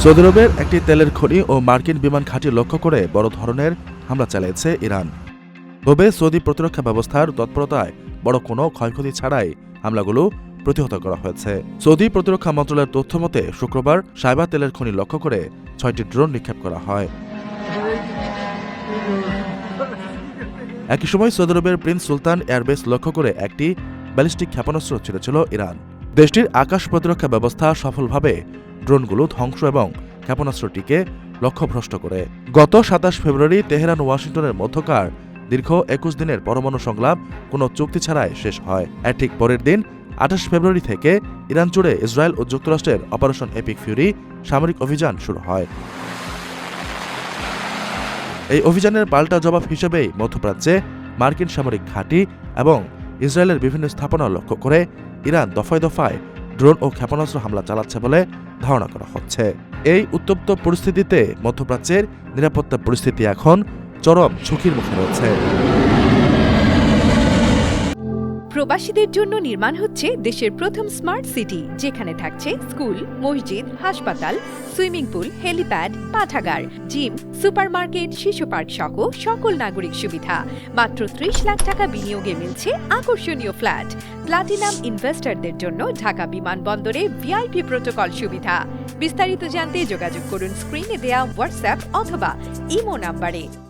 Saudi আরবের একটি তেলের খনি ও মার্কিন বিমান ঘাঁটি লক্ষ্য করে বড় ধরনের হামলা চালিয়েছে ইরান। তবে সৌদি প্রতিরক্ষা ব্যবস্থার তৎপরতায় বড় কোনো ক্ষয়ক্ষতি ছাড়াই হামলাগুলো প্রতিহত করা হয়েছে। সৌদি প্রতিরক্ষা মন্ত্রণালয়ের তথ্য মতে শুক্রবার সাইবা তেলের খনি লক্ষ্য করে ৬টি ড্রোন নিক্ষেপ করা হয়। একই সময় সৌদি আরবের প্রিন্স সুলতান এয়ারবেস লক্ষ্য করে একটি ব্যালিস্টিক ক্ষেপণাস্ত্র ছেড়েছিল ইরান। দেশটির আকাশ প্রতিরক্ষা ব্যবস্থা সফলভাবে ড্রোনগুলো ধ্বংস এবং ক্ষেপণাস্ত্রটিকে লক্ষ্যভ্রষ্ট করে। গত ২৭ ফেব্রুয়ারি তেহরান ওয়াশিংটনের মধ্যকার দীর্ঘ ২১ দিনের পরমাণু সংলাপ কোনো চুক্তি ছাড়াই শেষ হয়। এর ঠিক পরের দিন ২৮ ফেব্রুয়ারি থেকে ইরান জুড়ে ইসরায়েল ও যুক্তরাষ্ট্রের অপারেশন এপিক ফিউরি সামরিক অভিযান শুরু হয়। এই অভিযানের পাল্টা জবাব হিসেবেই মধ্যপ্রাচ্যে মার্কিন সামরিক ঘাঁটি এবং ইসরায়েলের বিভিন্ন স্থাপনা লক্ষ্য করে ইরান দফায় দফায় ড্রোন ও ক্ষেপণাস্ত্র হামলা চালাচ্ছে বলে ধারণা করা হচ্ছে। এই উত্তপ্ত পরিস্থিতিতে মধ্যপ্রাচ্যের নিরাপত্তা পরিস্থিতি এখন চরম ঝুঁকির মুখে রয়েছে। প্রবাসীদের জন্য নির্মাণ হচ্ছে দেশের প্রথম স্মার্ট সিটি, যেখানে থাকছে স্কুল, মসজিদ, হাসপাতাল, সুইমিং পুল, হেলিপ্যাড, পাঠাগার, জিম, সুপারমার্কেট, শিশু পার্ক সহ সকল নাগরিক সুবিধা। মাত্র ৩০ লাখ টাকা বিনিয়োগে মিলছে আকর্ষণীয় ফ্ল্যাট। প্লাটিনাম ইনভেস্টরদের জন্য ঢাকা বিমানবন্দরে ভিআইপি প্রোটোকল সুবিধা। বিস্তারিত জানতে যোগাযোগ করুন স্ক্রিনে দেয়া হোয়াটসঅ্যাপ অথবা ইমো নাম্বারে।